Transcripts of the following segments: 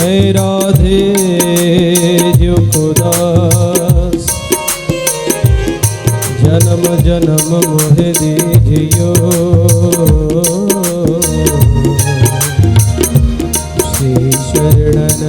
मैं राधे जो खुदास जन्म जन्म मोहे दीजियो श्री शरणन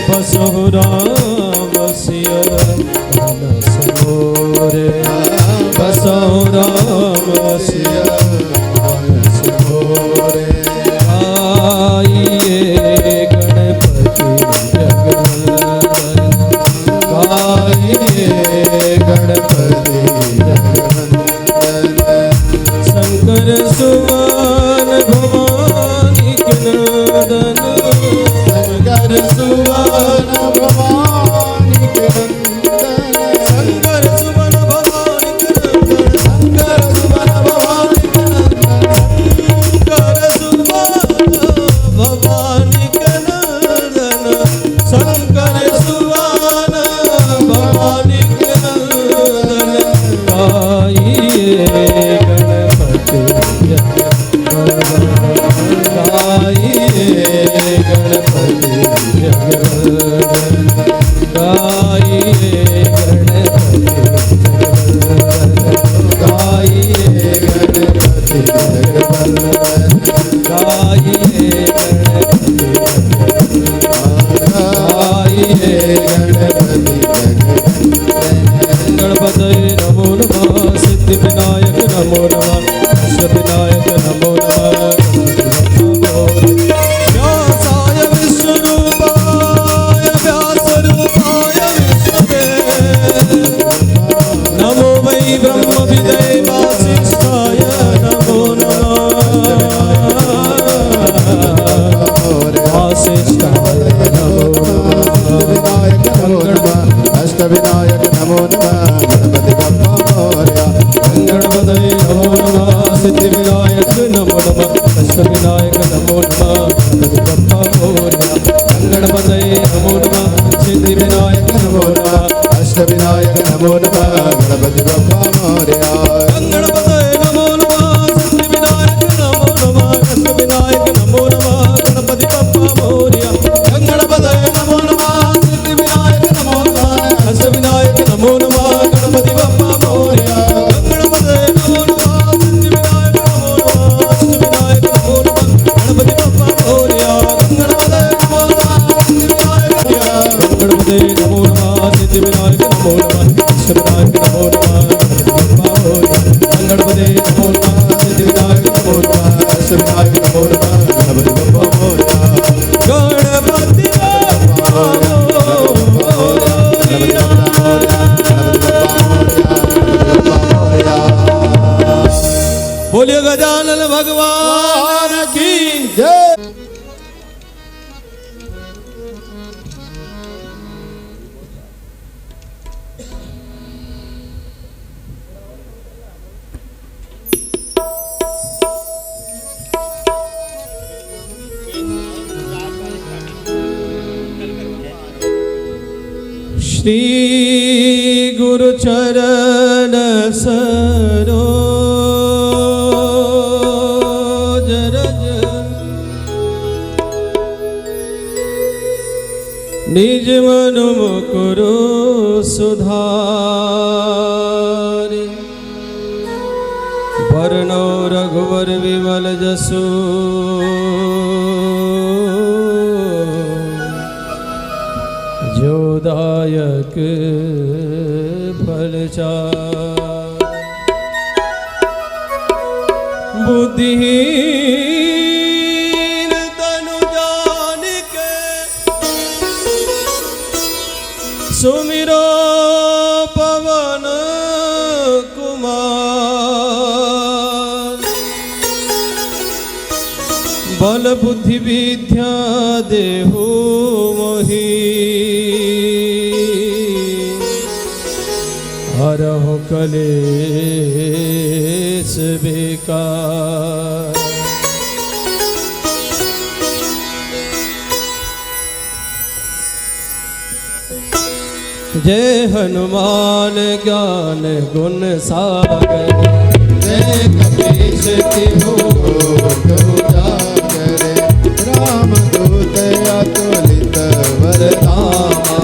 बसो रामस्य मनस मोरे बसो रामस्य मनस मोरे आइए गणपति जगवंदन आइए गणपति जगवंदन शंकर सुवन भवानी के नंदन शंकर सुवन भवानी के नंदन शंकर सुवन भवानी के नंदन शंकर सुवन भवानी के नंदन शंकर सुवन भवानी के नंदन शंकर सुवन भवानी के नंदन आइए गणपति आइए गणपति जगवंदन गाइए गणपति गाइए गणपति जगवंदन गाइए गणपति गणपतये नमो नमः सिद्धि विनायक नमो नमः अष्ट विनायक नमो नमः ब्रह्म विदय वासिष्ठाय नमो नमः वासिष्ठाय नमो नमः अष्ट विनायक नमो नमः गणपति बप्पा मोरया गणपतये नमो नमः सिद्धि विनायक नमो नमः अष्ट विनायक नमो नमः गणपति बप्पा मोरया गणपतये नमो नमः सिद्धि विनायक नमो नमः अष्ट विनायक नमो नमः गणपति बप्पा मोरया गणपतये नमो नमः सिद्धि विनायक नमो नमः अष्ट विनायक नमो नमः गणपति बप्पा मोरया गणपतये नमो नमः सिद्धि विनायक नमो नमः अष्ट विनायक नमो नमः गणपति बप्पा मोरया गणपतये नमो नमः सिद्धि विनायक नमो नमः अष्ट विनायक नमो नमः गणपति बप्पा मोरया गणपतये नमो नमः सिद्धि विनायक गणपतये नमो नमः सिद्धि विनायक नमो नमः अष्ट विनायक श्री गुरु चरण सरोज रज निज मन मुकुरु सुधार वरनो रघुवर विमल जसु जोदायक फलचार बुद्धिहीन तनु जानिके सुमिरो पवन कुमार बल बुद्धि विद्या देहु मोहि हरहु कलेश बेकार। जय हनुमान ज्ञान गुण सागर जय कपीश तिहु उजागर राम दूत अतुलित वरदामा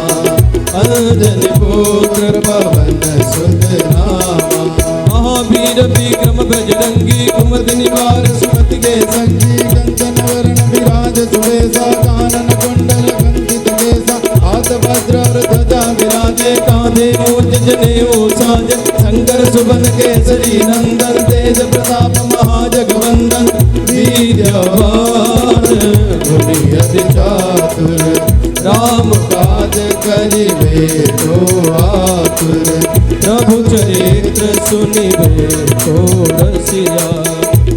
अंजनी पुत्र पवन सुत नामा महावीर विक्रम बजरंगी कुमति निवार सुमति के संगी कंचन वरण विराज सुबेसा कानन कुंडल कंकित केसा हाथ वज्र और ध्वजा विराजे कांधे मूंज जनेऊ साज शंकर सुबन केसरी नंदन तेज प्रताप महाजगवंदन वीर्यवान गुणी अति चातुर राम काज करिबे तो आतुर प्रभु चरित्र सुनिबे को रसिया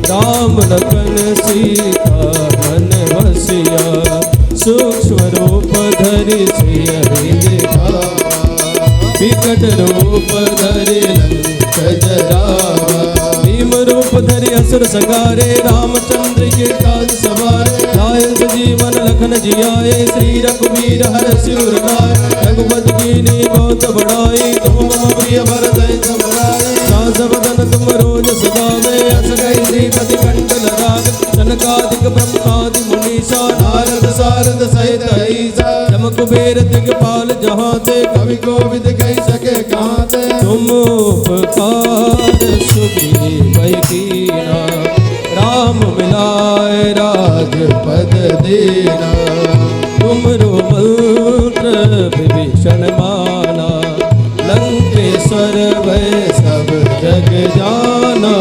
राम लखन सीता मन बसिया सूक्ष्म रूप धरि सियहि दिखावा विकट रूप धरि लंक जरावा भीम रूप धरि असुर संहारे रामचंद्र के काज सवारे लाए जीवन लखन जियाए श्री रघुवीर हर सिर लाए रघुपति कीन्ही बहुत बड़ाई तुम मम प्रिय भरत समाए सास बदन तुम रोज सदावे अस गई श्रीपति कंठ लगावे सनकादिक ब्रह्मादि मुनीसा नारद सारद सहित ईसा जम कुबेर दिगपाल जहाँ से कवि कोविद कह सके कहाँ से तुम उपकार सुग्रीव कीना राम मिलाए राजपद देना तुमरो मंत्र विभीषण माना लंकेश्वर भय सब जग जाना।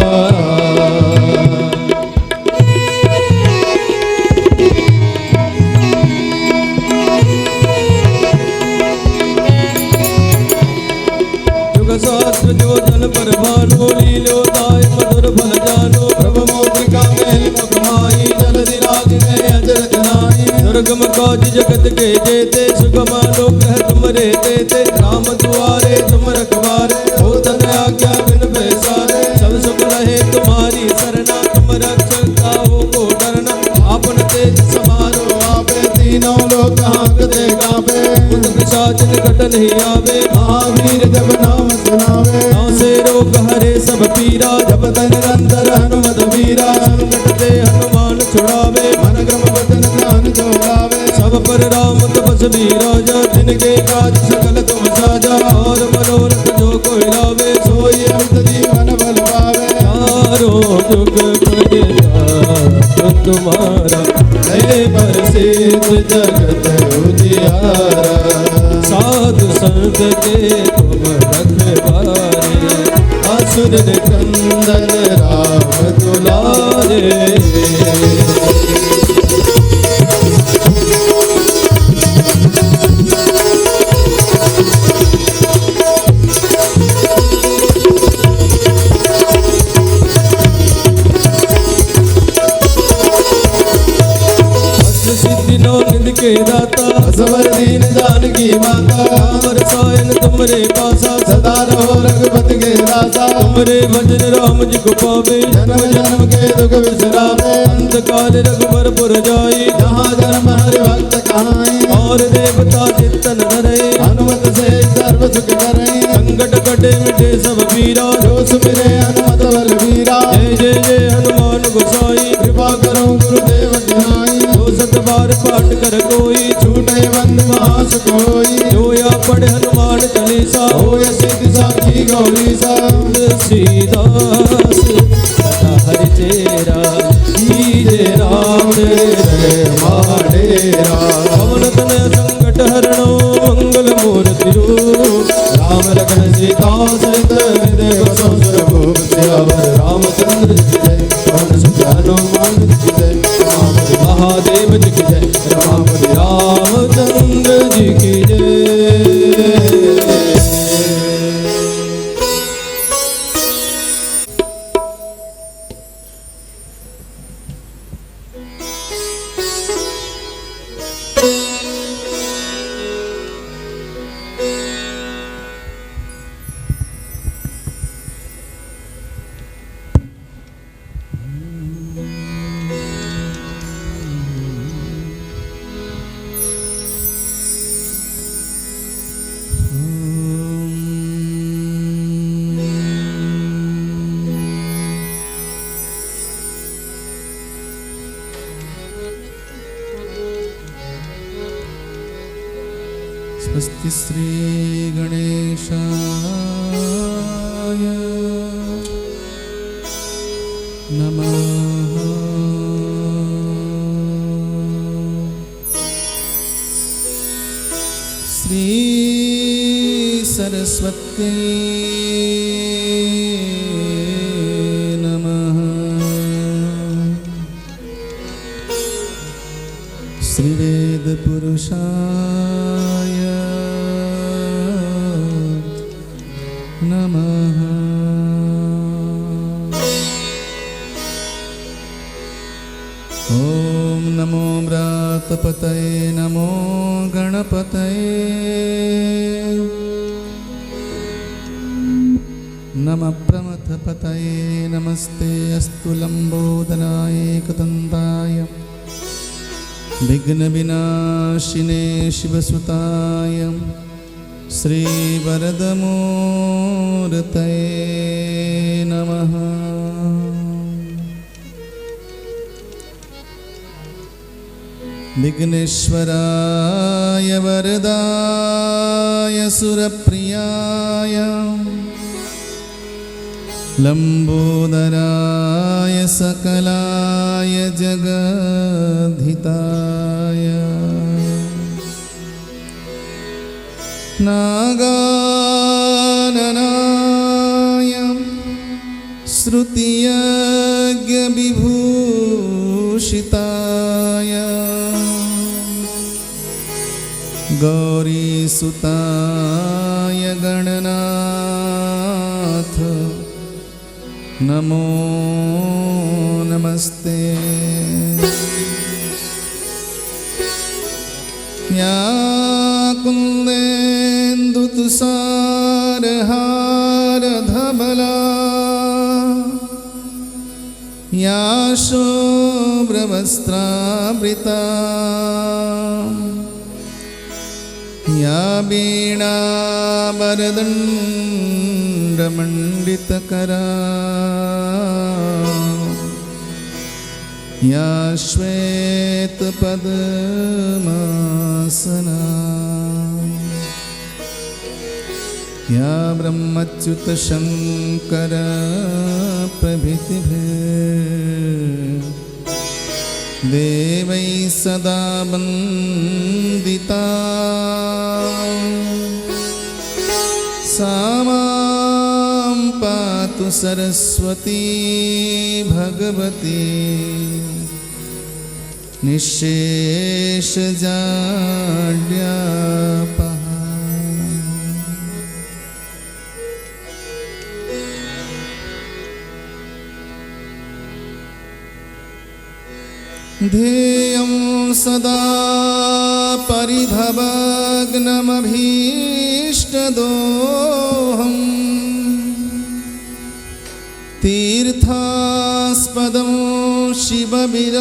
शास्त्र जो जन पर भानो लीलो दाय मधुर फल जानो प्रभु मौद्रिका मेल मुखमाई जल दिलाग में अजरत नाई दुर्गम काज जगत के जेते सुगम लोक है तुमरे देते राम दुआरे तुम रखवारे हो तन आज्ञा बिन पैसारे सब सुख रहे तुम्हारी सरना तुम रक्षक काहू को डरना आपन तेज समारो आपे तीनों लोक हांकते कांपे भूत पिशाच निकट नहीं आवे महावीर जब नाम सुनावे नाम से रोग हरे सब पीरा जपत निरंतर हनुमत वीरा संकट ते हनुमान छुड़ावे मन क्रम वचन ध्यान जो लावे सब पर राम तपस्वी राजा जिनके काज सकल तुम साजा और मनोरथ जो कोई लावे सोई अमित जीवन बल पावे चारों जुग प्रजा तुम्हारा जय प्रसिद्ध जगत उजियारा साधु संत के तुम रखवारे असुर निकंदन राम दुलारे। सिद्धि नौ निधि के दाता सबर दीन जानकी माता अमर सायन तुमरे पासा सदा रहो रघुपति के दासा तुमरे भजन राम जी को पावे जन्म जन्म के दुख बिसरावे अंत काल रघुबर पुर जाई जहाँ जन्म हरि भक्त कहाई और देवता चित्तन धरे हनुमत से मिटे मिटे सब पीरा, जो सुमिरे हनुमत बलबीरा। जय जय जय हनुमान गोसाई, कृपा करो गुरुदेव तिहाई। जो सत बार पाठ कर कोई, छूटे बंद महासुख होई। जो या पढ़े हनुमान चालीसा, होय सिद्धि साखी गौरीसा। तुलसीदास सदा हरि तेरा, कीजे राम तेरे माडेरा। पवन तनय संकट हरणो, मंगल मूर्ति रूप, राम लखन सीता सहित देव ससुर भूप सियावर रामचंद्र जी की जय। पवन सुत हनुमान जी की जय। रमापति महादेव जी की जय, रमापति रामचंद्र जी की जय। स्वस्ति श्री गणेशाय नमः। श्री सरस्वती नमः। श्री वेद पुरुषाय नमः। ॐ नमो व्रातपतये नमो गणपतये नमः प्रमथपतये नमस्ते अस्तु लम्बोदराय एकदन्ताय विघ्नविनाशिने शिवसुताय श्रीवरदमूर्तये नमः। विघ्नेश्वराय वरदाय सुरप्रियाय लम्बोदराय सकलाय जगद्धिताय नागाननाय श्रुतियज्ञविभूषिताय गौरीसुताय गणनाथ नमो नमस्ते। या कुन्देन्दुतुषारहारधवला या शुभ्रवस्त्रावृता या वीणावरदण्डमण्डितकरा या श्वेतपद्मासना या ब्रह्मच्युतशङ्कर प्रभृतिभिः देवैः सदा वन्दिता सा मां पातु सरस्वती भगवती निःशेषजाड्यापहा। ध्येयं सदा परिभवग्नमभीष्टदोहम् तीर्थास्पदं शिवविरञ्चिनुतं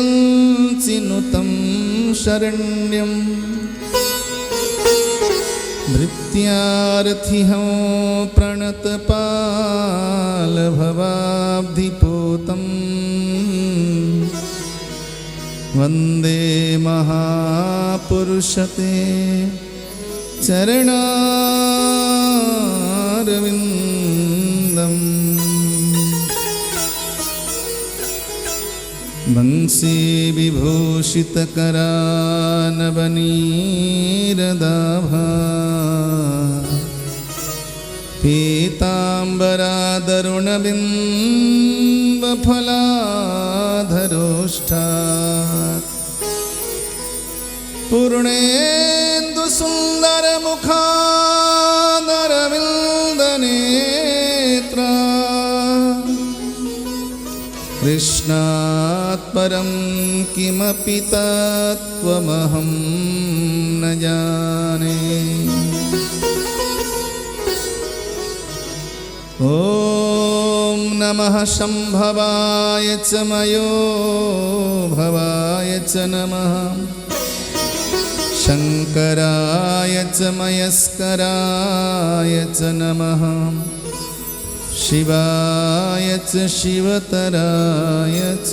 शरण्यं भृत्यार्थिहं प्रणतपाल भवाब्धिपूतं वन्दे महापुरुषते चरणारविन्दम् वंशी विभूषितकरानवनीरदाभा पीताम्बरादरुणबिम्बफलाधरोष्ठात् पूर्णेन्दुसुन्दरमुखादरविन्दनेत्रा कृष्णात् परं किमपि तत्त्वमहं न जाने। ॐ नमः शम्भवाय च मयो भवाय च नमः शङ्कराय च मयस्कराय च नमः शिवाय च शिवतराय च।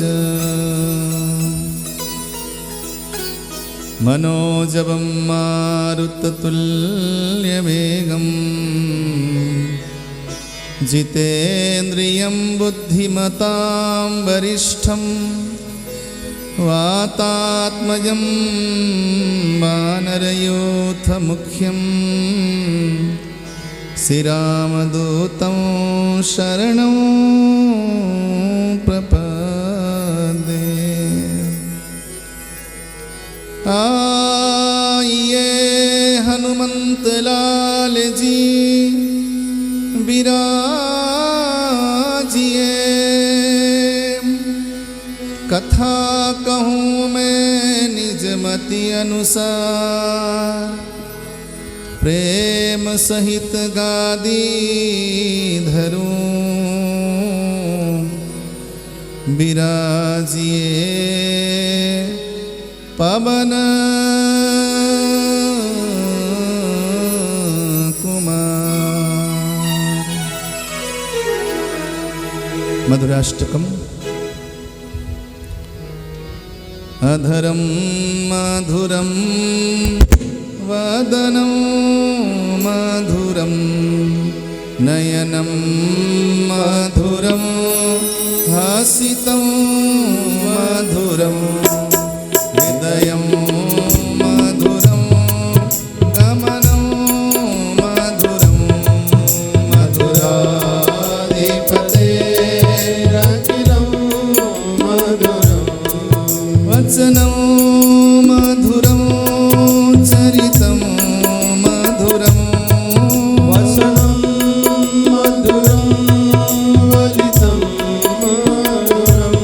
मनोजवं मारुततुल्यवेगम् जितेन्द्रियं बुद्धिमतां वरिष्ठं वातात्मजं वानरयूथमुख्यं श्रीरामदूतं शरणं प्रपद्ये। आइए हनुमंत लाल जी विराजिए, कथा कहूँ मैं निज मति अनुसार प्रेम सहित गादी धरूं। विराजिए पवन कुमार। मधुराष्टकम। अधरं मधुरं वदनं मधुरं नयनं मधुरं हासितं मधुरं हृदयं मधुरं गमनं मधुरं मधुराधिपतेरखिलं मधुरं वचनं मधुरं चरितं मधुरं वसनं मधुरं वलितं मधुरं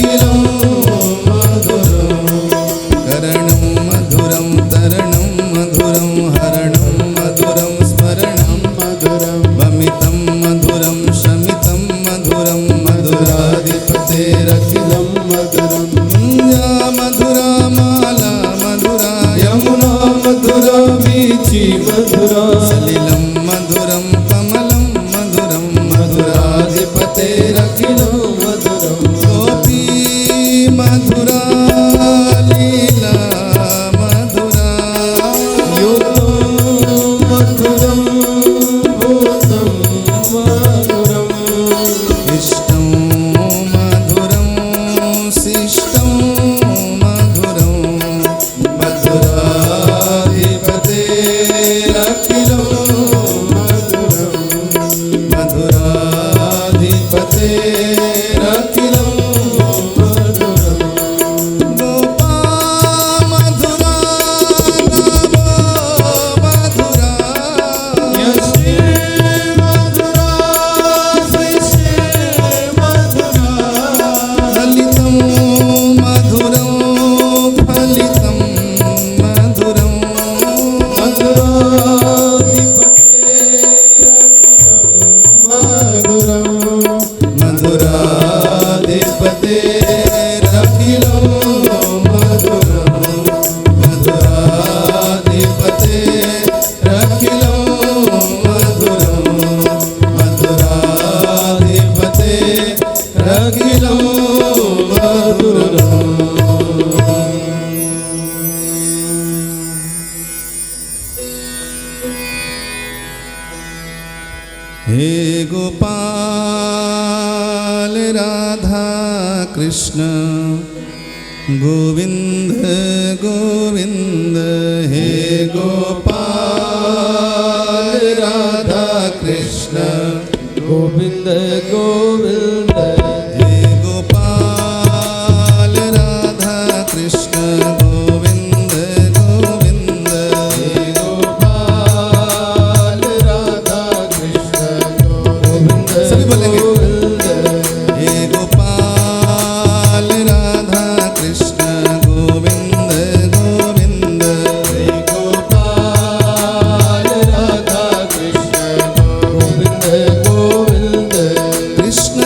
रखिलं मधुरं करणं मधुरं तरणं मधुरं हरणं मधुरं स्मरणं मधुरं वमितं मधुरं शमितं मधुरं मधुराधिपतेरखिलं मधुरं कुञ्जा मधुरा माला मधुरा यमुना मधुरा वीची मधुरा सलिलं मधुरं कमलं मधुरं मधुराधिपतेरखिलं मधुरं गोपी मधुरा लीला मधुरा युक्तं मधुरं भूतं मधुरं इष्टं मधुरं शिष्टं मधुरं मधुराधिपतेरखिलं मधुरं मधुराधिपतेरखिलं मधुरं गोपा मधुरा नमो मधुरा यश्री मधुरा श्री मधुरा ललितं मधुरं फलितं मधुरं मधुराधिपतेरखिलं मधुरं मधुराधिपतेरखिलं मधुरं मधुराधिपतेरखिलं मधुरं हे गोपाल राधा कृष्ण गोविंद गोविंद हे गोपाल राधा कृष्ण गोविंद गोविंद हे गोपाल राधा कृष्ण गोविंद गोविंद हे गोपाल राधा कृष्ण गोविंद सभी बोलेंगे। गोविंद हे गोपाल राधा कृष्ण गोविंद गोविंद हे गोपाल राधा कृष्ण गोविंद गोविंद कृष्ण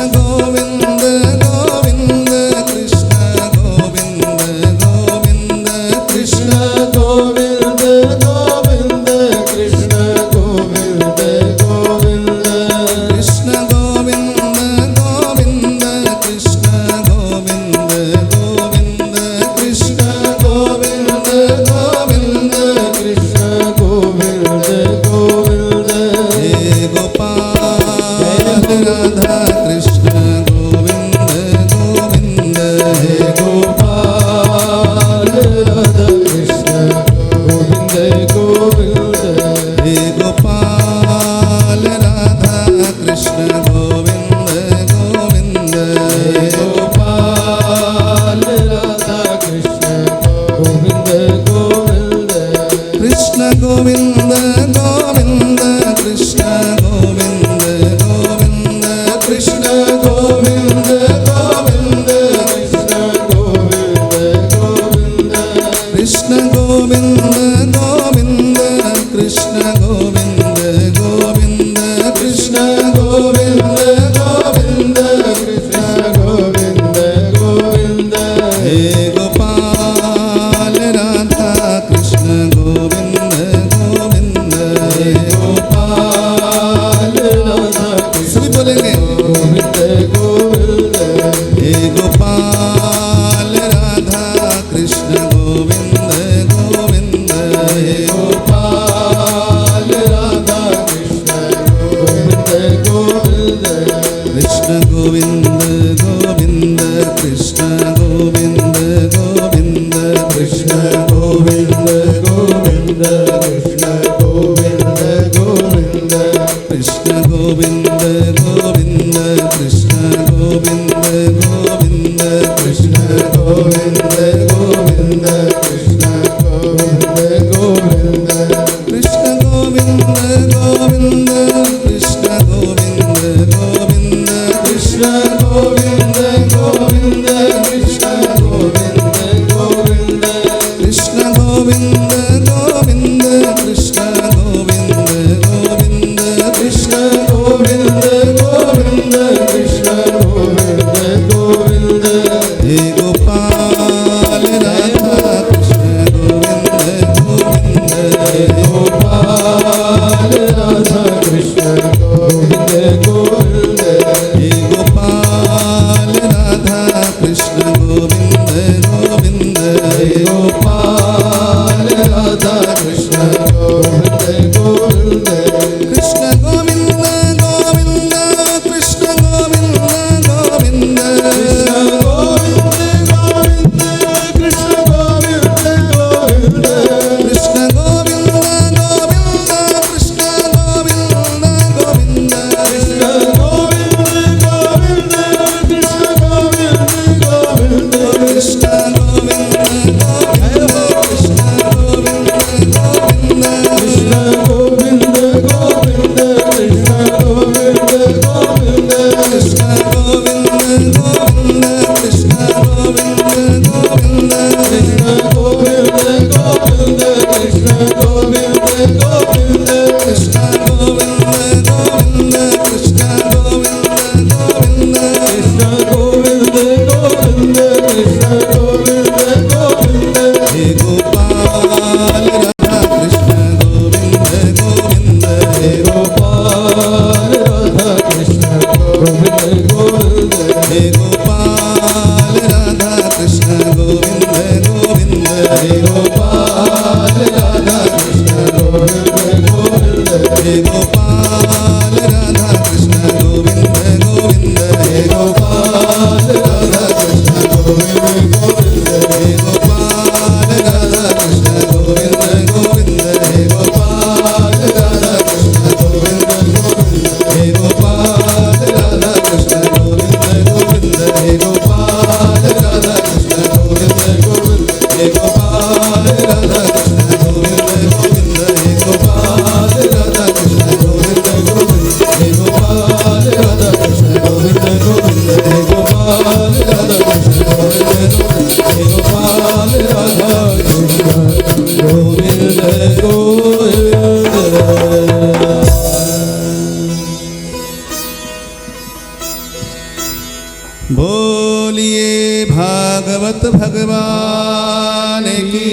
बोलिए भागवत भगवान की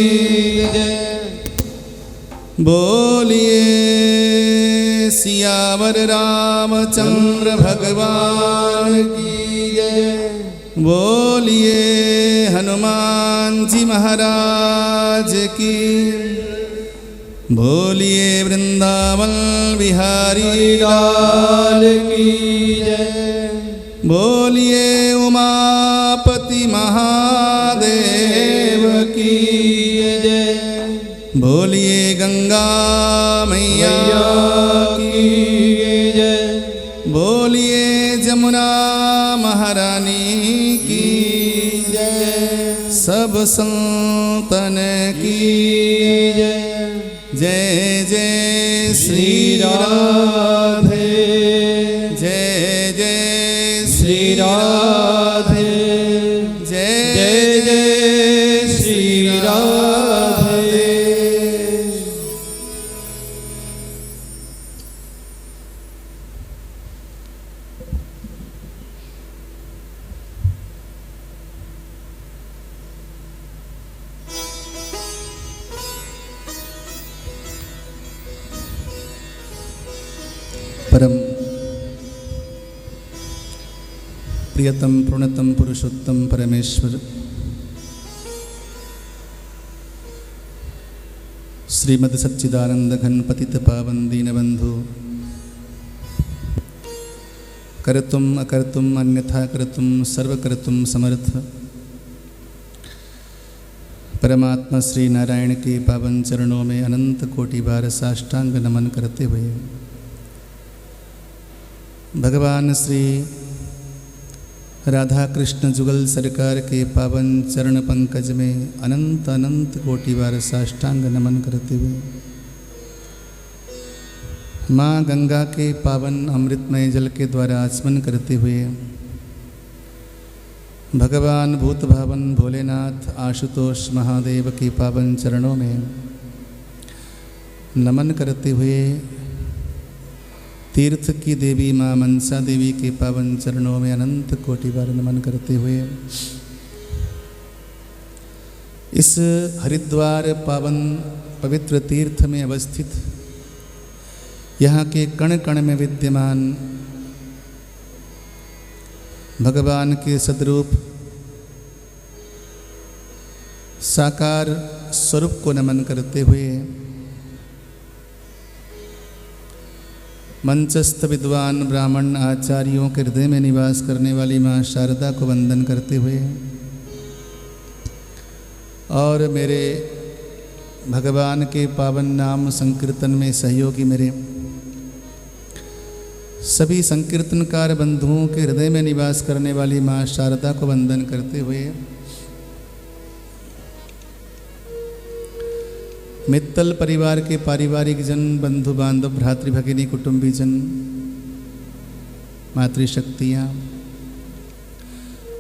जय। बोलिए सियावर रामचंद्र भगवान की जय। बोलिए हनुमान जी महाराज की। बोलिए वृंदावन बिहारी लाल की जय। बोलिए उमापति महादेव की जय। बोलिए गंगा मैया की जय। बोलिए जमुना महारानी की जय। सब संतन की जय। जय जय श्री राधे। जय जय श्री राधे। जय जय जय श्री राधे। परम प्रियतम प्रणतम पुरुषोत्तम परमेश्वर श्रीमद सच्चिदानंद घन पतित पावन दीनबंधु कर्तुम अकर्तुम अन्यथा कर्तुम सर्वकर्तुम समर्थ परमात्मा श्री नारायण के पावन चरणों में अनंत कोटि बार साष्टांग नमन करते हुए भगवान श्री राधा कृष्ण जुगल सरकार के पावन चरण पंकज में अनंत अनंत कोटि बार साष्टांग नमन करते हुए माँ गंगा के पावन अमृतमय जल के द्वारा आचमन करते हुए भगवान भूत भावन भोलेनाथ आशुतोष महादेव के पावन चरणों में नमन करते हुए तीर्थ की देवी माँ मनसा देवी के पावन चरणों में अनंत कोटि बार नमन करते हुए इस हरिद्वार पावन पवित्र तीर्थ में अवस्थित यहाँ के कण कण में विद्यमान भगवान के सद्रूप साकार स्वरूप को नमन करते हुए मंचस्थ विद्वान ब्राह्मण आचार्यों के हृदय में निवास करने वाली माँ शारदा को वंदन करते हुए और मेरे भगवान के पावन नाम संकीर्तन में सहयोगी मेरे सभी संकीर्तनकार बंधुओं के हृदय में निवास करने वाली माँ शारदा को वंदन करते हुए मित्तल परिवार के पारिवारिक जन बंधु बांधव भ्रातृ भगिनी कुटुंबी जन मातृशक्तियाँ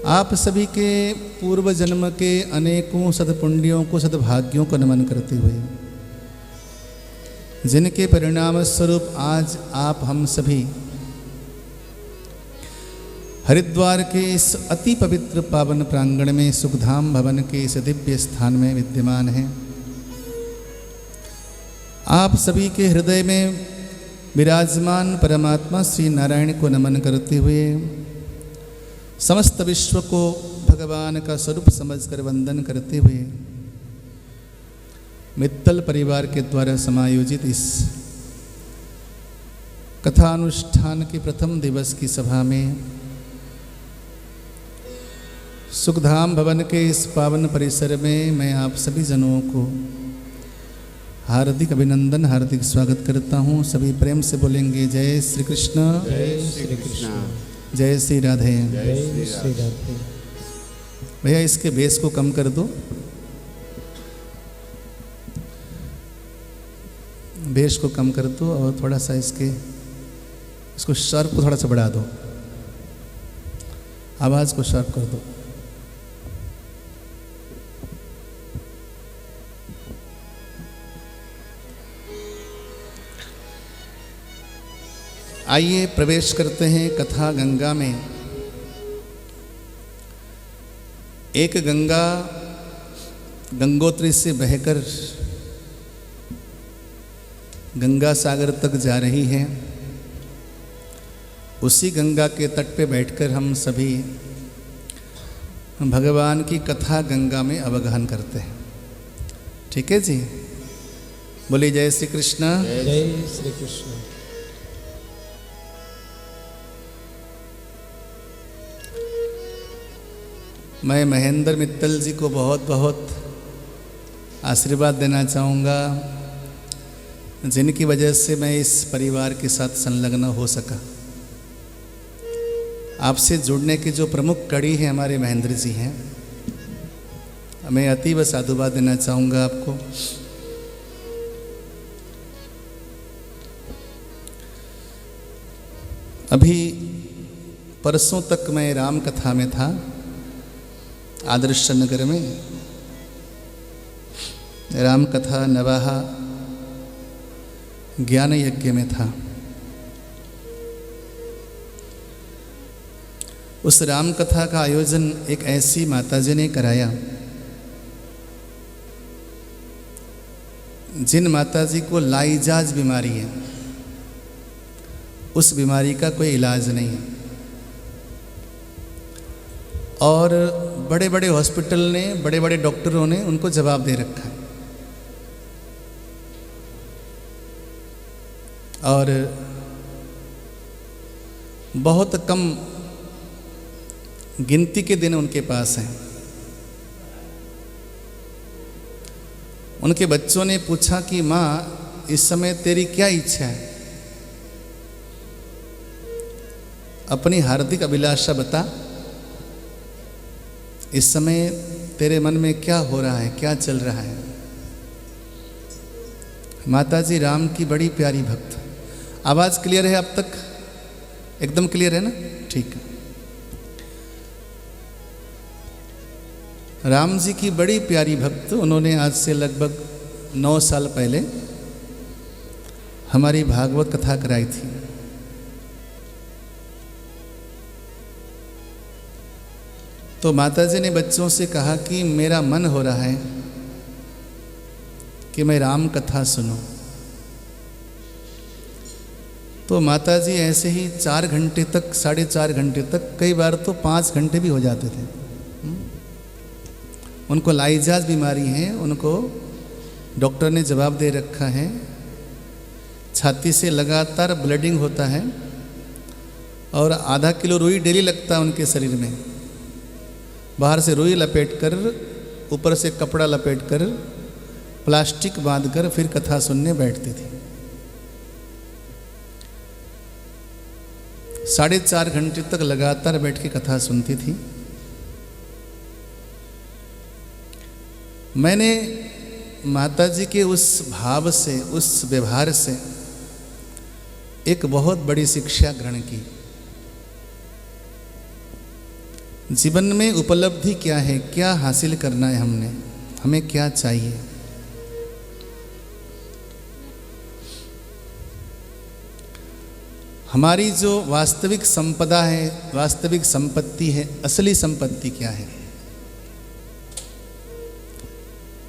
आप सभी के पूर्व जन्म के अनेकों सद्पुण्यों को, सद्भाग्यों को नमन करते हुए, जिनके परिणाम स्वरूप आज आप हम सभी हरिद्वार के इस अति पवित्र पावन प्रांगण में सुखधाम भवन के इस दिव्य स्थान में विद्यमान हैं। आप सभी के हृदय में विराजमान परमात्मा श्री नारायण को नमन करते हुए समस्त विश्व को भगवान का स्वरूप समझकर वंदन करते हुए मित्तल परिवार के द्वारा समायोजित इस कथानुष्ठान के प्रथम दिवस की सभा में सुखधाम भवन के इस पावन परिसर में मैं आप सभी जनों को हार्दिक अभिनंदन, हार्दिक स्वागत करता हूँ। सभी प्रेम से बोलेंगे जय श्री कृष्ण, जय श्री कृष्ण, जय श्री राधे। जय श्री राधे। भैया इसके बेस को कम कर दो, बेस को कम कर दो और थोड़ा सा इसको शार्प को थोड़ा सा बढ़ा दो, आवाज़ को शार्प कर दो। आइए प्रवेश करते हैं कथा गंगा में। एक गंगा गंगोत्री से बहकर गंगा सागर तक जा रही है। उसी गंगा के तट पे बैठकर हम सभी भगवान की कथा गंगा में अवगाहन करते हैं। ठीक है जी, बोलिए जय श्री कृष्ण, जय श्री कृष्ण। मैं महेंद्र मित्तल जी को बहुत बहुत आशीर्वाद देना चाहूँगा, जिनकी वजह से मैं इस परिवार के साथ संलग्न हो सका। आपसे जुड़ने की जो प्रमुख कड़ी है हमारे महेंद्र जी हैं, मैं अतीव साधुवाद देना चाहूँगा आपको। अभी परसों तक मैं राम कथा में था, आदर्श नगर में राम कथा नवाहा ज्ञान यज्ञ में था। उस राम कथा का आयोजन एक ऐसी माताजी ने कराया जिन माताजी को लाइजाज बीमारी है, उस बीमारी का कोई इलाज नहीं है, और बड़े बड़े हॉस्पिटल ने, बड़े बड़े डॉक्टरों ने उनको जवाब दे रखा है। और बहुत कम गिनती के दिन उनके पास हैं। उनके बच्चों ने पूछा कि माँ, इस समय तेरी क्या इच्छा है, अपनी हार्दिक अभिलाषा बता। इस समय तेरे मन में क्या हो रहा है, क्या चल रहा है। माताजी राम की बड़ी प्यारी भक्त। आवाज़ क्लियर है अब तक? एकदम क्लियर है ना? ठीक है। राम जी की बड़ी प्यारी भक्त, उन्होंने आज से लगभग 9 साल पहले हमारी भागवत कथा कराई थी। तो माताजी ने बच्चों से कहा कि मेरा मन हो रहा है कि मैं राम कथा सुनूं। तो माताजी ऐसे ही 4 घंटे तक, 4.5 घंटे तक, कई बार तो 5 घंटे भी हो जाते थे। उनको लाइजाज बीमारी है, उनको डॉक्टर ने जवाब दे रखा है, छाती से लगातार ब्लीडिंग होता है और आधा किलो रुई डेली लगता है उनके शरीर में। बाहर से रुई लपेटकर, ऊपर से कपड़ा लपेटकर, प्लास्टिक बांधकर फिर कथा सुनने बैठती थी। 4.5 घंटे तक लगातार बैठ के कथा सुनती थी। मैंने माताजी के उस भाव से, उस व्यवहार से एक बहुत बड़ी शिक्षा ग्रहण की। जीवन में उपलब्धि क्या है, क्या हासिल करना है, हमें क्या चाहिए। हमारी जो वास्तविक संपदा है, वास्तविक संपत्ति है, असली संपत्ति क्या है।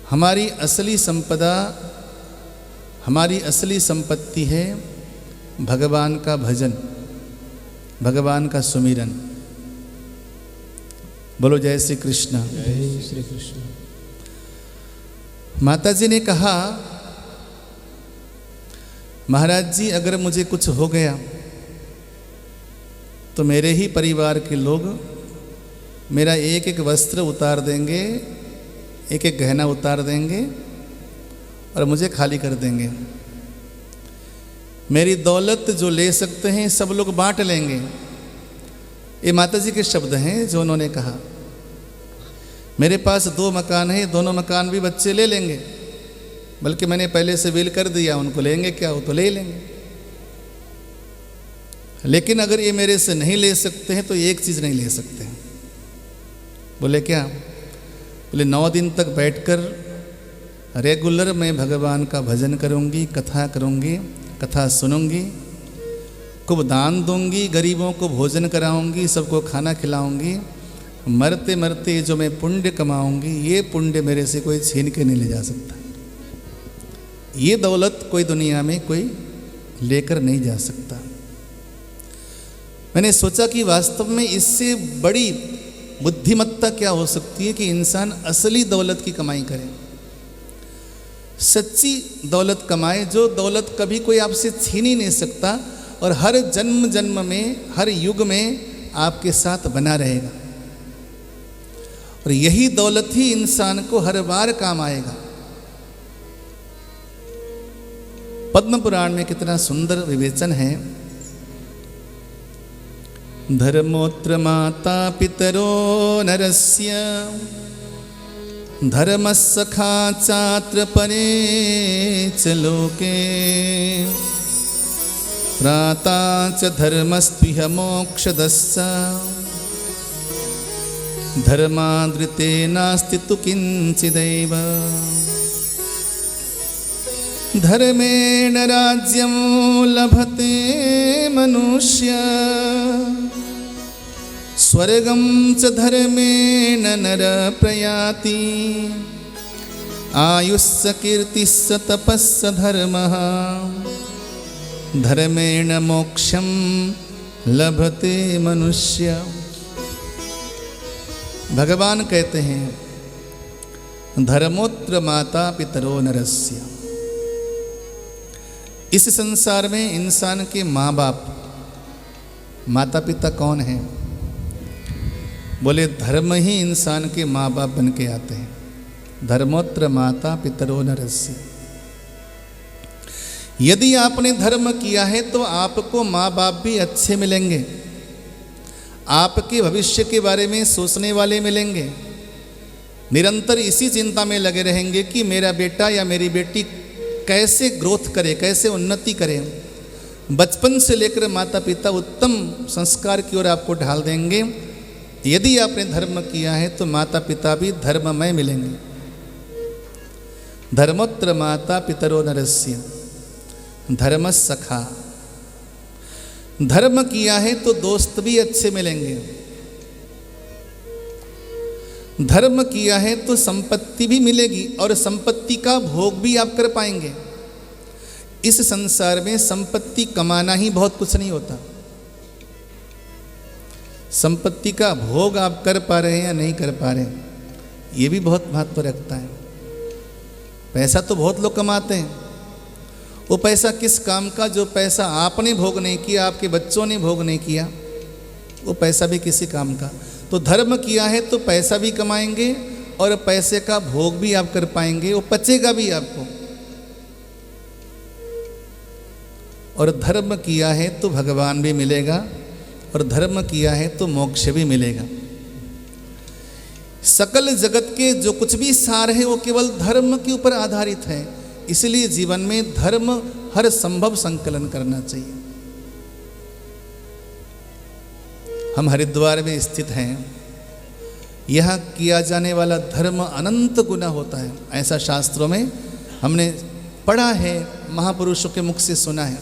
हमारी असली संपदा, हमारी असली संपत्ति है भगवान का भजन, भगवान का सुमिरन। बोलो जय श्री कृष्ण। जय श्री कृष्ण। माता जी ने कहा, महाराज जी अगर मुझे कुछ हो गया तो मेरे ही परिवार के लोग मेरा एक एक वस्त्र उतार देंगे, एक एक गहना उतार देंगे और मुझे खाली कर देंगे। मेरी दौलत जो ले सकते हैं सब लोग बांट लेंगे। ये माता जी के शब्द हैं जो उन्होंने कहा। मेरे पास 2 मकान हैं, दोनों मकान भी बच्चे ले लेंगे, बल्कि मैंने पहले से विल कर दिया, उनको लेंगे क्या, वो तो ले लेंगे। लेकिन अगर ये मेरे से नहीं ले सकते हैं तो एक चीज़ नहीं ले सकते हैं। बोले क्या? बोले 9 दिन तक बैठकर रेगुलर मैं भगवान का भजन करूंगी, कथा करूंगी, कथा सुनूंगी, खूब दान दूंगी, गरीबों को भोजन कराऊंगी, सबको खाना खिलाऊंगी। मरते मरते जो मैं पुण्य कमाऊंगी, ये पुण्य मेरे से कोई छीन के नहीं ले जा सकता। ये दौलत कोई दुनिया में कोई लेकर नहीं जा सकता। मैंने सोचा कि वास्तव में इससे बड़ी बुद्धिमत्ता क्या हो सकती है कि इंसान असली दौलत की कमाई करे, सच्ची दौलत कमाए, जो दौलत कभी कोई आपसे छीन ही नहीं सकता और हर जन्म जन्म में, हर युग में आपके साथ बना रहेगा। और यही दौलत ही इंसान को हर बार काम आएगा। पद्म पुराण में कितना सुंदर विवेचन है। धर्मोत्र माता पितरो नरस्य, धर्मस्सखा चात्र परे च लोके, त्राता च धर्मस्त्विह मोक्षदश्च, धर्मादृते नास्ति तु किंचिदैव। धर्मेण राज्यं लभते मनुष्य, स्वर्गं च धर्मेण नर प्रयाति, आयुस्स कीर्तिस्स तपस्स धर्मः, धर्मेण मोक्षं लभते मनुष्य। भगवान कहते हैं धर्मोत्र माता पितरो नरस्य। इस संसार में इंसान के माँ बाप, माता पिता कौन हैं? बोले धर्म ही इंसान के माँ बाप बन के आते हैं। धर्मोत्र माता पितरो नरस्य। यदि आपने धर्म किया है तो आपको माँ बाप भी अच्छे मिलेंगे, आपके भविष्य के बारे में सोचने वाले मिलेंगे, निरंतर इसी चिंता में लगे रहेंगे कि मेरा बेटा या मेरी बेटी कैसे ग्रोथ करे, कैसे उन्नति करे। बचपन से लेकर माता पिता उत्तम संस्कार की ओर आपको ढाल देंगे। यदि आपने धर्म किया है तो माता पिता भी धर्ममय मिलेंगे। धर्मोत्र माता पितरो नरस्य, धर्मस्सखा। धर्म किया है तो दोस्त भी अच्छे मिलेंगे। धर्म किया है तो संपत्ति भी मिलेगी और संपत्ति का भोग भी आप कर पाएंगे। इस संसार में संपत्ति कमाना ही बहुत कुछ नहीं होता। संपत्ति का भोग आप कर पा रहे हैं या नहीं कर पा रहे हैं, ये भी बहुत महत्व रखता है। पैसा तो बहुत लोग कमाते हैं, वो पैसा किस काम का? जो पैसा आपने भोग नहीं किया, आपके बच्चों ने भोग नहीं किया, वो पैसा भी किसी काम का। तो धर्म किया है तो पैसा भी कमाएंगे और पैसे का भोग भी आप कर पाएंगे, वो पचेगा भी आपको। और धर्म किया है तो भगवान भी मिलेगा और धर्म किया है तो मोक्ष भी मिलेगा। सकल जगत के जो कुछ भी सार है वो केवल धर्म के ऊपर आधारित है। इसलिए जीवन में धर्म हर संभव संकलन करना चाहिए। हम हरिद्वार में स्थित हैं। यहाँ किया जाने वाला धर्म अनंत गुना होता है, ऐसा शास्त्रों में हमने पढ़ा है, महापुरुषों के मुख से सुना है।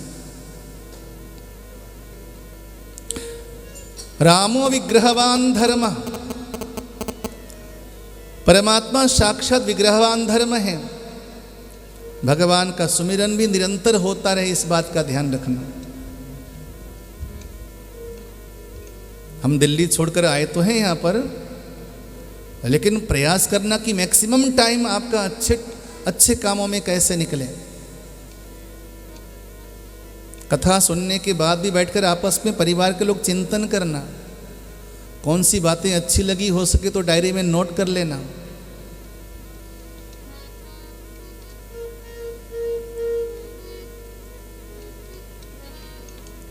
रामो विग्रहवान धर्म, परमात्मा साक्षात विग्रहवान धर्म है। भगवान का सुमिरन भी निरंतर होता रहे, इस बात का ध्यान रखना। हम दिल्ली छोड़कर आए तो हैं यहाँ पर, लेकिन प्रयास करना कि मैक्सिमम टाइम आपका अच्छे कामों में कैसे निकले। कथा सुनने के बाद भी बैठकर आपस में परिवार के लोग चिंतन करना, कौन सी बातें अच्छी लगी, हो सके तो डायरी में नोट कर लेना।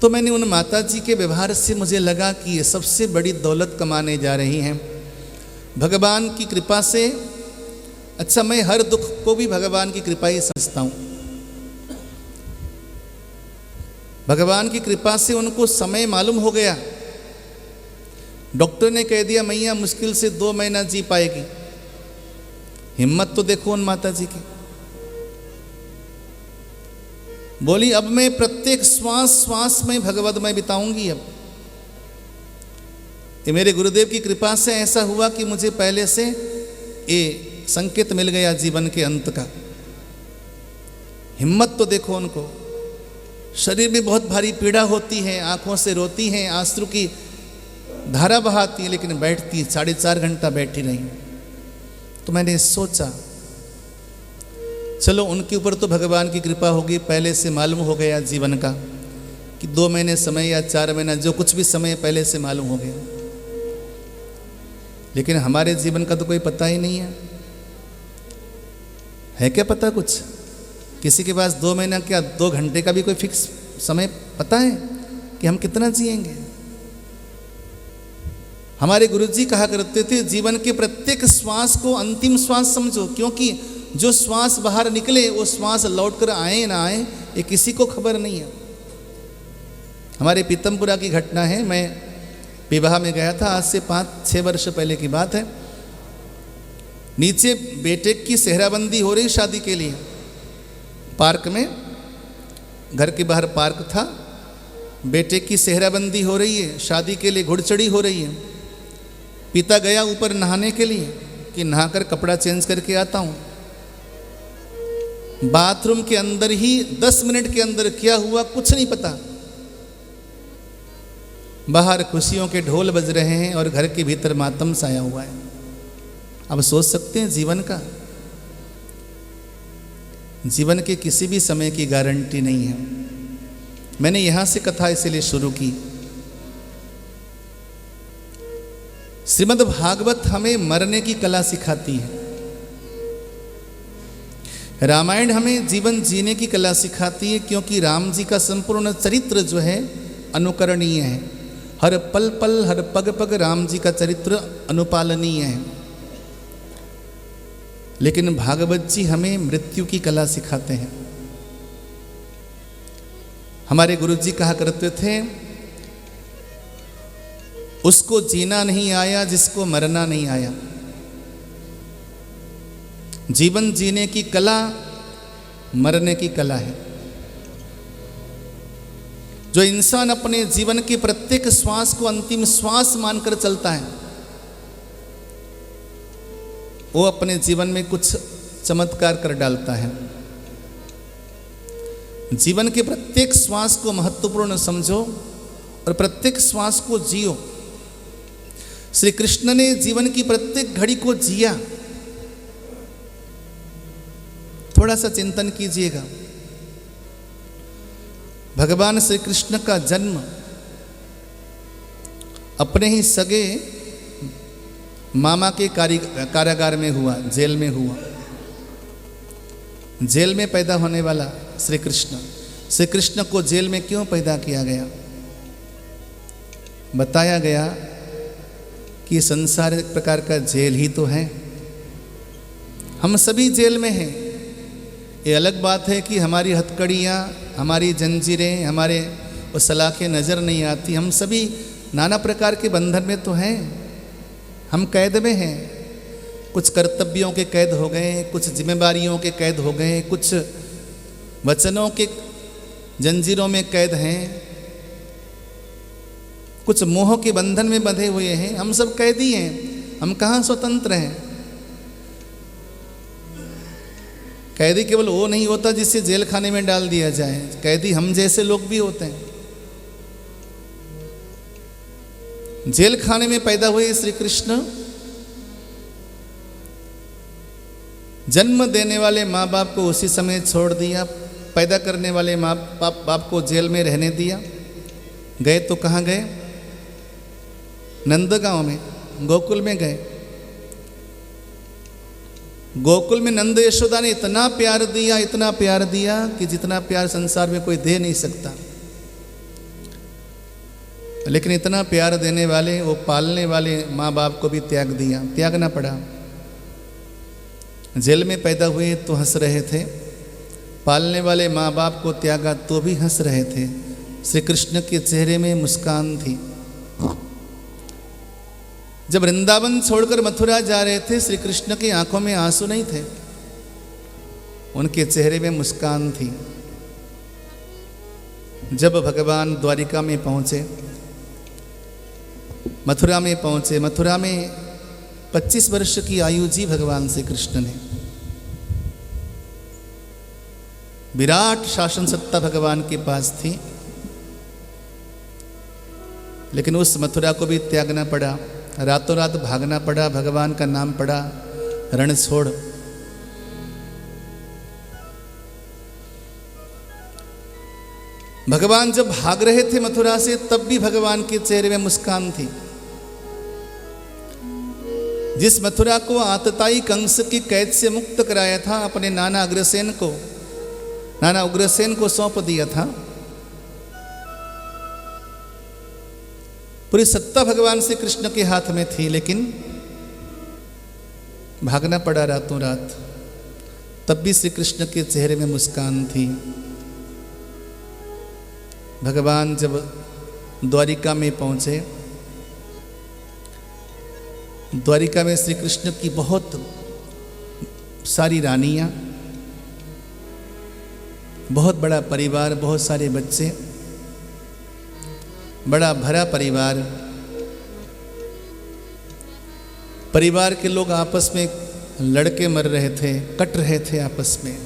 तो मैंने उन माता जी के व्यवहार से मुझे लगा कि ये सबसे बड़ी दौलत कमाने जा रही हैं भगवान की कृपा से। अच्छा, मैं हर दुख को भी भगवान की कृपा ही समझता हूँ। भगवान की कृपा से उनको समय मालूम हो गया। डॉक्टर ने कह दिया मैया मुश्किल से 2 महीना जी पाएगी। हिम्मत तो देखो उन माता जी की। बोली अब मैं प्रत्येक श्वास श्वास में भगवतमय बिताऊंगी। अब ये मेरे गुरुदेव की कृपा से ऐसा हुआ कि मुझे पहले से ये संकेत मिल गया जीवन के अंत का। हिम्मत तो देखो उनको। शरीर में बहुत भारी पीड़ा होती है, आंखों से रोती हैं, आंसू की धारा बहाती है, लेकिन बैठती 4.5 घंटा बैठी रही। तो मैंने सोचा चलो उनके ऊपर तो भगवान की कृपा होगी, पहले से मालूम हो गया जीवन का कि 2 महीने समय या 4 महीना, जो कुछ भी समय पहले से मालूम हो गया। लेकिन हमारे जीवन का तो कोई पता ही नहीं है क्या पता कुछ? किसी के पास 2 महीना क्या 2 घंटे का भी कोई फिक्स समय पता है कि हम कितना जिएंगे? हमारे गुरुजी कहा करते थे जीवन के प्रत्येक श्वास को अंतिम श्वास समझो, क्योंकि जो श्वास बाहर निकले वो श्वास लौटकर आए ना आए ये किसी को खबर नहीं है। हमारे पीतमपुरा की घटना है। मैं विवाह में गया था, आज से 5-6 वर्ष पहले की बात है। नीचे बेटे की सेहराबंदी हो रही शादी के लिए, पार्क में, घर के बाहर पार्क था। बेटे की सेहराबंदी हो रही है, शादी के लिए घुड़चढ़ी हो रही है। पिता गया ऊपर नहाने के लिए कि नहाकर कपड़ा चेंज करके आता हूँ। बाथरूम के अंदर ही 10 मिनट के अंदर क्या हुआ कुछ नहीं पता। बाहर खुशियों के ढोल बज रहे हैं और घर के भीतर मातम छाया हुआ है। अब सोच सकते हैं जीवन का, जीवन के किसी भी समय की गारंटी नहीं है। मैंने यहां से कथा इसलिए शुरू की। श्रीमद् भागवत हमें मरने की कला सिखाती है। रामायण हमें जीवन जीने की कला सिखाती है, क्योंकि राम जी का संपूर्ण चरित्र जो है अनुकरणीय है। हर पल पल हर पग पग राम जी का चरित्र अनुपालनीय है। लेकिन भागवत जी हमें मृत्यु की कला सिखाते हैं। हमारे गुरु जी कहा करते थे उसको जीना नहीं आया जिसको मरना नहीं आया। जीवन जीने की कला मरने की कला है। जो इंसान अपने जीवन के प्रत्येक श्वास को अंतिम श्वास मानकर चलता है वो अपने जीवन में कुछ चमत्कार कर डालता है। जीवन के प्रत्येक श्वास को महत्वपूर्ण समझो और प्रत्येक श्वास को जियो। श्री कृष्ण ने जीवन की प्रत्येक घड़ी को जिया। थोड़ा सा चिंतन कीजिएगा। भगवान श्री कृष्ण का जन्म अपने ही सगे मामा के कारागार में हुआ, जेल में हुआ। जेल में पैदा होने वाला श्री कृष्ण को जेल में क्यों पैदा किया गया? बताया गया कि संसार एक प्रकार का जेल ही तो है। हम सभी जेल में हैं। ये अलग बात है कि हमारी हथकड़ियाँ, हमारी जंजीरें, हमारे वो सलाखें नज़र नहीं आती। हम सभी नाना प्रकार के बंधन में तो हैं। हम कैद में हैं, कुछ कर्तव्यों के कैद हो गए, कुछ जिम्मेदारियों के कैद हो गए, कुछ वचनों के जंजीरों में कैद हैं, कुछ मोह के बंधन में बंधे हुए हैं। हम सब कैदी हैं, हम कहाँ स्वतंत्र हैं। कैदी केवल वो नहीं होता जिसे जेल खाने में डाल दिया जाए, कैदी हम जैसे लोग भी होते हैं। जेल खाने में पैदा हुए श्री कृष्ण जन्म देने वाले माँ बाप को उसी समय छोड़ दिया, पैदा करने वाले माँ बाप को जेल में रहने दिया। गए तो कहाँ गए? नंदगांव में, गोकुल में गए। गोकुल में नंद यशोदा ने इतना प्यार दिया, इतना प्यार दिया कि जितना प्यार संसार में कोई दे नहीं सकता। लेकिन इतना प्यार देने वाले, वो पालने वाले माँ बाप को भी त्यागना पड़ा। जेल में पैदा हुए तो हंस रहे थे, पालने वाले माँ बाप को त्यागा तो भी हंस रहे थे। श्री कृष्ण के चेहरे में मुस्कान थी। जब वृंदावन छोड़कर मथुरा जा रहे थे, श्री कृष्ण की आंखों में आंसू नहीं थे, उनके चेहरे में मुस्कान थी। जब भगवान द्वारिका में पहुंचे, मथुरा में पहुंचे, मथुरा में 25 वर्ष की आयु जी भगवान श्री कृष्ण ने। विराट शासन सत्ता भगवान के पास थी, लेकिन उस मथुरा को भी त्यागना पड़ा, रातों रात भागना पड़ा। भगवान का नाम पड़ा रण छोड़। भगवान जब भाग रहे थे मथुरा से, तब भी भगवान के चेहरे में मुस्कान थी। जिस मथुरा को आतताई कंस की कैद से मुक्त कराया था, अपने नाना उग्रसेन को सौंप दिया था। पूरी सत्ता भगवान श्री कृष्ण के हाथ में थी, लेकिन भागना पड़ा रातों रात। तब भी श्री कृष्ण के चेहरे में मुस्कान थी। भगवान जब द्वारिका में पहुंचे, द्वारिका में श्री कृष्ण की बहुत सारी रानियां, बहुत बड़ा परिवार, बहुत सारे बच्चे, बड़ा भरा परिवार। परिवार के लोग आपस में लड़के मर रहे थे, कट रहे थे आपस में।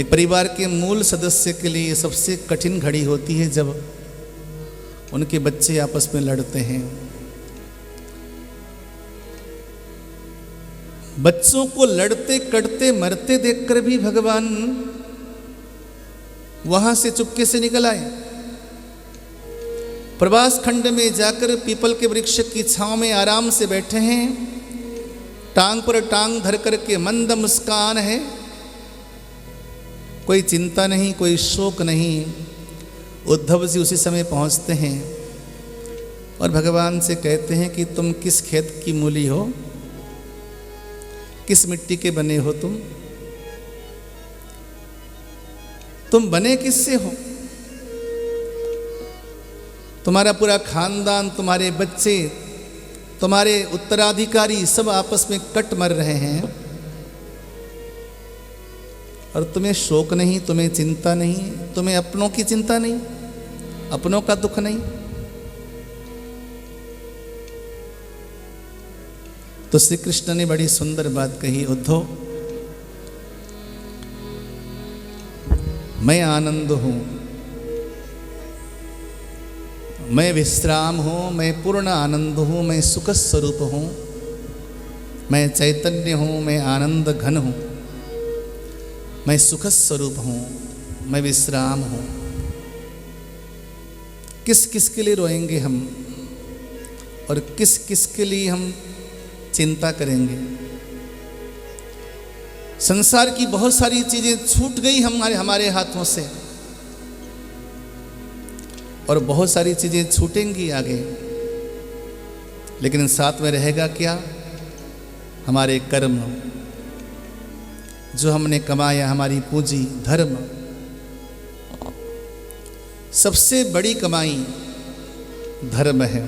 एक परिवार के मूल सदस्य के लिए सबसे कठिन घड़ी होती है जब उनके बच्चे आपस में लड़ते हैं। बच्चों को लड़ते कटते मरते देखकर भी भगवान वहां से चुपके से निकल आए। प्रवास खंड में जाकर पीपल के वृक्ष की छांव में आराम से बैठे हैं, टांग पर टांग धर करके मंद मुस्कान है, कोई चिंता नहीं, कोई शोक नहीं। उद्धव जी उसी समय पहुंचते हैं और भगवान से कहते हैं कि तुम किस खेत की मूली हो, किस मिट्टी के बने हो, तुम बने किससे हो? तुम्हारा पूरा खानदान, तुम्हारे बच्चे, तुम्हारे उत्तराधिकारी सब आपस में कट मर रहे हैं और तुम्हें शोक नहीं, तुम्हें चिंता नहीं, तुम्हें अपनों की चिंता नहीं, अपनों का दुख नहीं। तो श्री कृष्ण ने बड़ी सुंदर बात कही, उद्धव मैं आनंद हूं, मैं विश्राम हूँ, मैं पूर्ण आनंद हूँ, मैं सुख स्वरूप हूँ, मैं चैतन्य हूँ, मैं आनंद घन हूँ, मैं सुख स्वरूप हूँ, मैं विश्राम हूँ। किस किस के लिए रोएंगे हम और किस किस के लिए हम चिंता करेंगे? संसार की बहुत सारी चीज़ें छूट गई हमारे हाथों से और बहुत सारी चीज़ें छूटेंगी आगे, लेकिन साथ में रहेगा क्या? हमारे कर्म, जो हमने कमाया, हमारी पूंजी, धर्म। सबसे बड़ी कमाई धर्म है।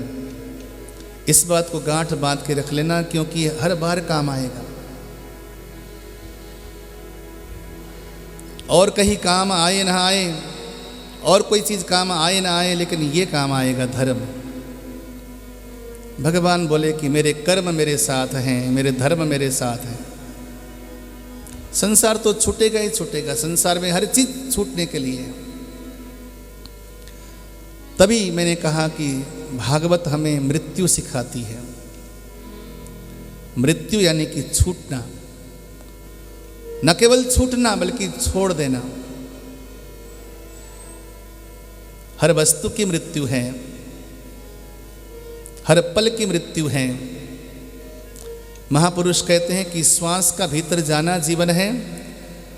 इस बात को गांठ बांध के रख लेना, क्योंकि हर बार काम आएगा। और कहीं काम आए ना आए, और कोई चीज़ काम आए ना आए, लेकिन ये काम आएगा, धर्म। भगवान बोले कि मेरे कर्म मेरे साथ हैं, मेरे धर्म मेरे साथ हैं। संसार तो छूटेगा ही छूटेगा, संसार में हर चीज छूटने के लिए है। तभी मैंने कहा कि भागवत हमें मृत्यु सिखाती है। मृत्यु यानी कि छूटना, न केवल छूटना बल्कि छोड़ देना। हर वस्तु की मृत्यु है, हर पल की मृत्यु है। महापुरुष कहते हैं कि श्वास का भीतर जाना जीवन है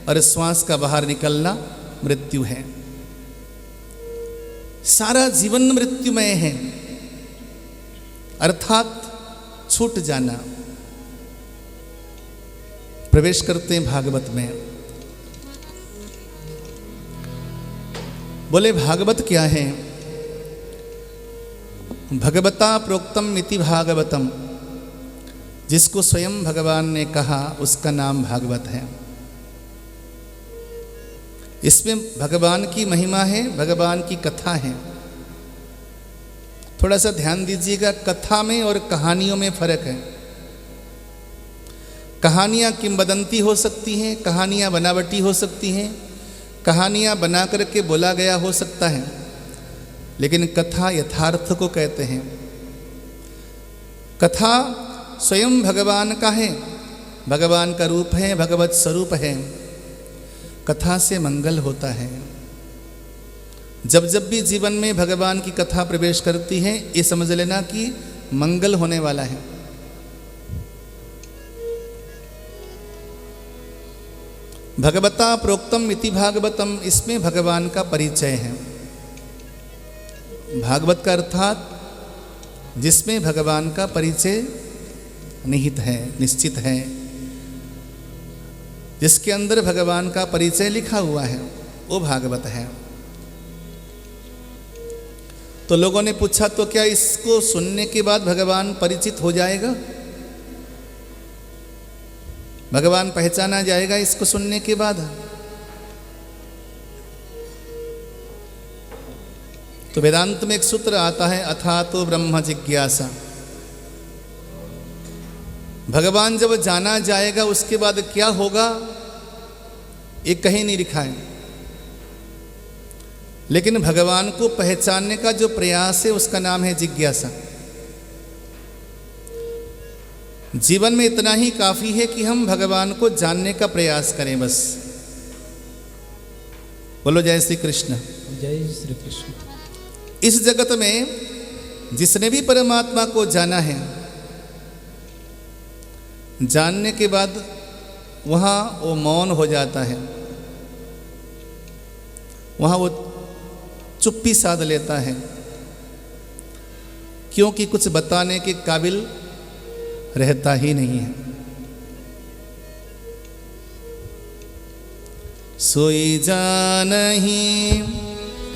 और श्वास का बाहर निकलना मृत्यु है। सारा जीवन मृत्युमय है, अर्थात छूट जाना। प्रवेश करते हैं भागवत में। बोले भागवत क्या है? भगवता प्रोक्तम इति भागवतम, जिसको स्वयं भगवान ने कहा उसका नाम भागवत है। इसमें भगवान की महिमा है, भगवान की कथा है। थोड़ा सा ध्यान दीजिएगा, कथा में और कहानियों में फर्क है। कहानियाँ किंवदंती हो सकती हैं, कहानियाँ बनावटी हो सकती हैं, कहानियाँ बना करके बोला गया हो सकता है, लेकिन कथा यथार्थ को कहते हैं। कथा स्वयं भगवान का है, भगवान का रूप है, भगवत स्वरूप है। कथा से मंगल होता है। जब जब भी जीवन में भगवान की कथा प्रवेश करती है, ये समझ लेना कि मंगल होने वाला है। भगवता प्रोक्तम इति भागवतम, इसमें भगवान का परिचय है। भागवत का अर्थात जिसमें भगवान का परिचय निहित है, निश्चित है, जिसके अंदर भगवान का परिचय लिखा हुआ है, वो भागवत है। तो लोगों ने पूछा, तो क्या इसको सुनने के बाद भगवान परिचित हो जाएगा, भगवान पहचाना जाएगा इसको सुनने के बाद? तो वेदांत में एक सूत्र आता है, अथातो ब्रह्म जिज्ञासा। भगवान जब जाना जाएगा उसके बाद क्या होगा, ये कहीं नहीं लिखा है। लेकिन भगवान को पहचानने का जो प्रयास है उसका नाम है जिज्ञासा। जीवन में इतना ही काफी है कि हम भगवान को जानने का प्रयास करें, बस। बोलो जय श्री कृष्ण। जय श्री कृष्ण। इस जगत में जिसने भी परमात्मा को जाना है, जानने के बाद वहाँ वो मौन हो जाता है, वहाँ वो चुप्पी साध लेता है, क्योंकि कुछ बताने के काबिल रहता ही नहीं है। सोई जानहि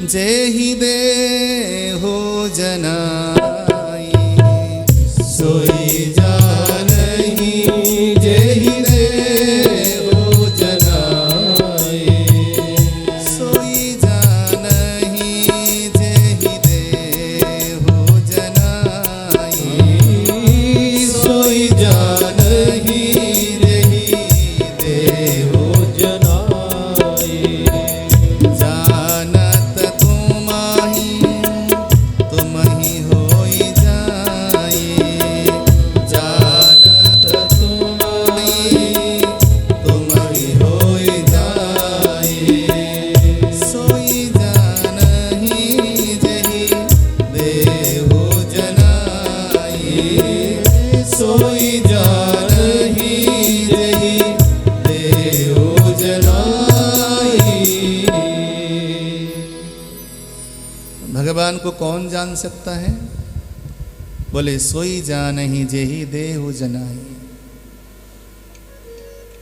जेहि देहु जनाई, सोई जानहि जेहि देहु जनाई, सोई जानहि जेहि देहु जनाई, सोई जानहि जेहि देहु जनाई। जानत तुमहि तुमहि होई जाई, जानत तुमहि तुमहि होई जाई, सोई जानहि जेहि देहु जनाई, सोई जानहि जेहि देहु जनाई। भगवान को कौन जान सकता है? बोले सोई जानहि जेहि देहु जनाई।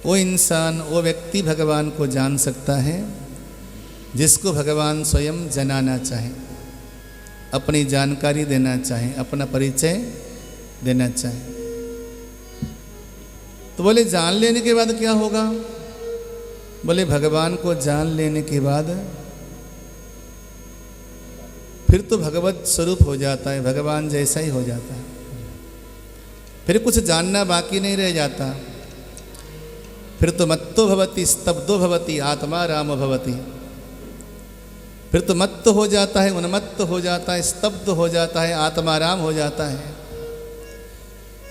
वो इंसान, वो व्यक्ति भगवान को जान सकता है जिसको भगवान स्वयं जनाना चाहे, अपनी जानकारी देना चाहे, अपना परिचय देना चाहे। तो बोले जान लेने के बाद क्या होगा? बोले भगवान को जान लेने के बाद फिर तो भगवत स्वरूप हो जाता है, भगवान जैसा ही हो जाता है। फिर कुछ जानना बाकी नहीं रह जाता। फिर तो मत्तो भवति स्तब्धो भवति आत्मा राम भवति। फिर तो मत्त हो जाता है, उन्मत्त हो जाता है, स्तब्ध हो जाता है, आत्मा राम हो जाता है।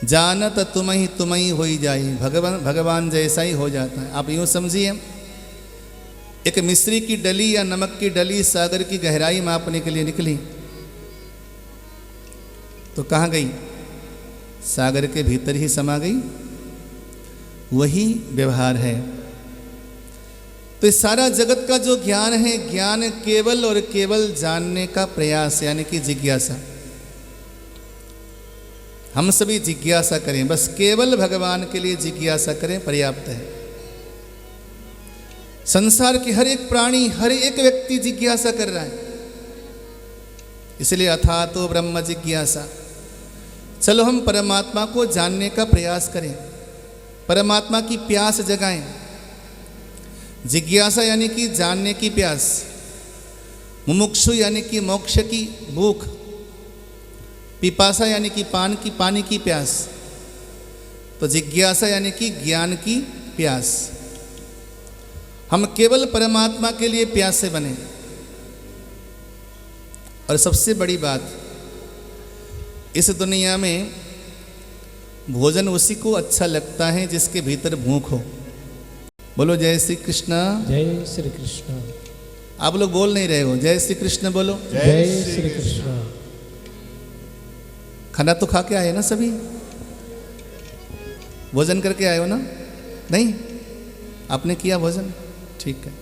जानत तुम ही हो ही जाई, भगवान जैसा ही हो जाता है। आप यूँ समझिए, एक मिस्री की डली या नमक की डली सागर की गहराई मापने के लिए निकली तो कहाँ गई? सागर के भीतर ही समा गई। वही व्यवहार है। तो इस सारा जगत का जो ज्ञान है, ज्ञान केवल और केवल जानने का प्रयास, यानी कि जिज्ञासा। हम सभी जिज्ञासा करें, बस केवल भगवान के लिए जिज्ञासा करें, पर्याप्त है। संसार के हर एक प्राणी, हर एक व्यक्ति जिज्ञासा कर रहा है। इसलिए अथातो ब्रह्म जिज्ञासा। चलो हम परमात्मा को जानने का प्रयास करें, परमात्मा की प्यास जगाएं। जिज्ञासा यानी कि जानने की प्यास, मुमुक्षु यानी कि मोक्ष की भूख, पिपासा यानी कि पानी की प्यास, तो जिज्ञासा यानी कि ज्ञान की प्यास। हम केवल परमात्मा के लिए प्यासे बने। और सबसे बड़ी बात, इस दुनिया में भोजन उसी को अच्छा लगता है जिसके भीतर भूख हो। बोलो जय श्री कृष्ण। जय श्री कृष्ण। आप लोग बोल नहीं रहे हो, जय श्री कृष्ण बोलो। जय श्री कृष्ण। खाना तो खा के आए ना सभी? भोजन करके आए हो ना? नहीं? आपने किया भोजन? ठीक है।